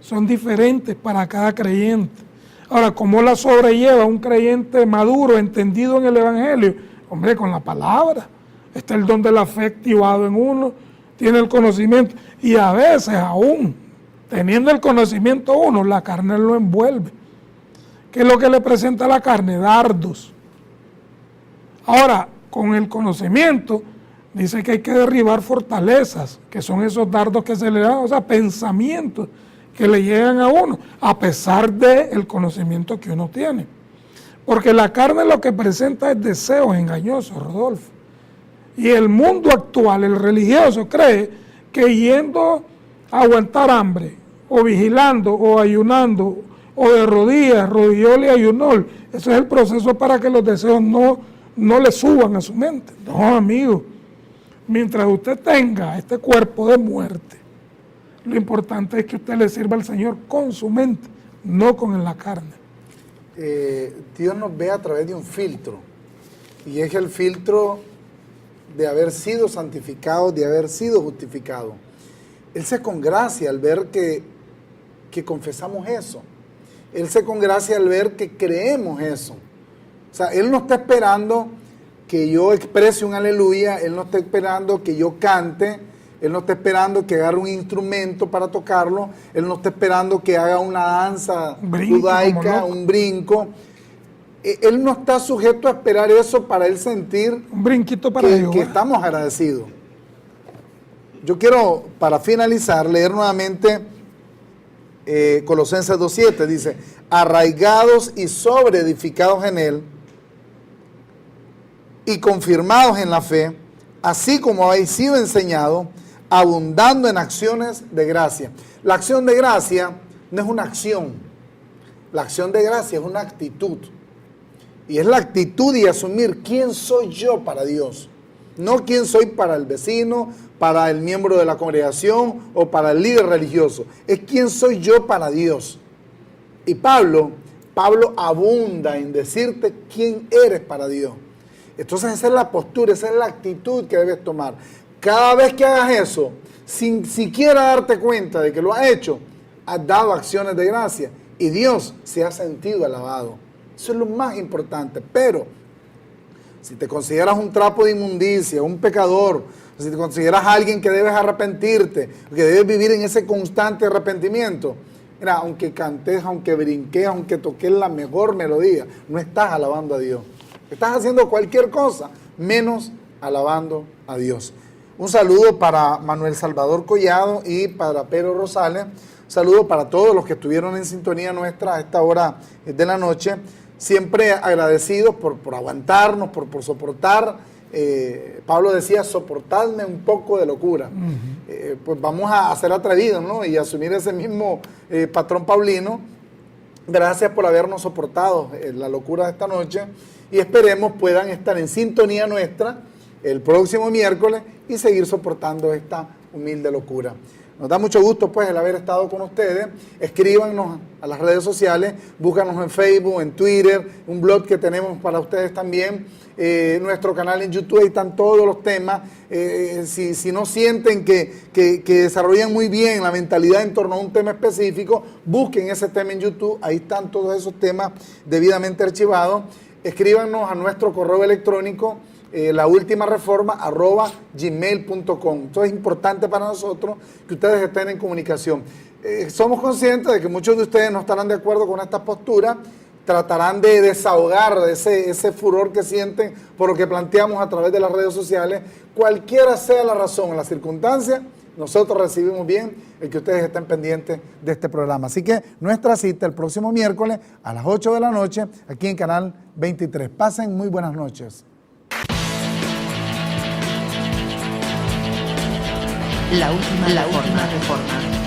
[SPEAKER 3] son diferentes para cada creyente. Ahora, ¿cómo la sobrelleva un creyente maduro, entendido en el Evangelio? Hombre, con la palabra. Está el don de la fe activado en uno, tiene el conocimiento, y a veces aún, teniendo el conocimiento uno, la carne lo envuelve. ¿Qué es lo que le presenta a la carne? Dardos. Ahora, con el conocimiento, dice que hay que derribar fortalezas, que son esos dardos que se le dan, o sea, pensamientos que le llegan a uno, a pesar del conocimiento que uno tiene. Porque la carne lo que presenta es deseos engañosos, Rodolfo. Y el mundo actual, el religioso, cree que yendo a aguantar hambre, o vigilando, o ayunando, o de rodillas, rodillol y ayunol, ese es el proceso para que los deseos no le suban a su mente. No, amigo. Mientras usted tenga este cuerpo de muerte, lo importante es que usted le sirva al Señor con su mente, no con la carne.
[SPEAKER 2] Dios nos ve a través de un filtro, y es el filtro de haber sido santificado, de haber sido justificado. Él se congracia al ver que confesamos eso. Él se congracia al ver que creemos eso. O sea, Él no está esperando que yo exprese un aleluya, Él no está esperando que yo cante, Él no está esperando que agarre un instrumento para tocarlo, Él no está esperando que haga una danza judaica, un brinco. Él no está sujeto a esperar eso para Él sentir
[SPEAKER 3] un brinquito para Dios,
[SPEAKER 2] que estamos agradecidos. Yo quiero, para finalizar, leer nuevamente Colosenses 2:7. Dice, arraigados y sobreedificados en Él y confirmados en la fe, así como habéis sido enseñados, abundando en acciones de gracia. La acción de gracia no es una acción. La acción de gracia es una actitud. Y es la actitud de asumir quién soy yo para Dios. No quién soy para el vecino, para el miembro de la congregación o para el líder religioso. Es quién soy yo para Dios. Y Pablo abunda en decirte quién eres para Dios. Entonces esa es la postura, esa es la actitud que debes tomar. Cada vez que hagas eso, sin siquiera darte cuenta de que lo has hecho, has dado acciones de gracia y Dios se ha sentido alabado. Eso es lo más importante. Pero si te consideras un trapo de inmundicia, un pecador, si te consideras alguien que debes arrepentirte, que debes vivir en ese constante arrepentimiento, mira, aunque cantes, aunque brinques, aunque toques la mejor melodía, no estás alabando a Dios. Estás haciendo cualquier cosa menos alabando a Dios. Un saludo para Manuel Salvador Collado y para Pedro Rosales. Un saludo para todos los que estuvieron en sintonía nuestra a esta hora de la noche. Siempre agradecidos por aguantarnos, por soportar. Pablo decía, soportadme un poco de locura. Pues vamos a ser atrevidos, ¿no? Y asumir ese mismo patrón paulino. Gracias por habernos soportado la locura de esta noche. Y esperemos puedan estar en sintonía nuestra el próximo miércoles y seguir soportando esta humilde locura. Nos da mucho gusto pues el haber estado con ustedes. Escríbanos a las redes sociales, búscanos en Facebook, en Twitter, un blog que tenemos para ustedes también, nuestro canal en YouTube, ahí están todos los temas. Si no sienten que desarrollan muy bien la mentalidad en torno a un tema específico, busquen ese tema en YouTube, ahí están todos esos temas debidamente archivados. Escríbanos a nuestro correo electrónico, laultimareforma@gmail.com. Esto es importante para nosotros que ustedes estén en comunicación. Somos conscientes de que muchos de ustedes no estarán de acuerdo con esta postura, tratarán de desahogar ese furor que sienten por lo que planteamos a través de las redes sociales. Cualquiera sea la razón o la circunstancia, nosotros recibimos bien el que ustedes estén pendientes de este programa. Así que nuestra cita el próximo miércoles a las 8 de la noche aquí en Canal 23. Pasen muy buenas noches.
[SPEAKER 1] La última reforma.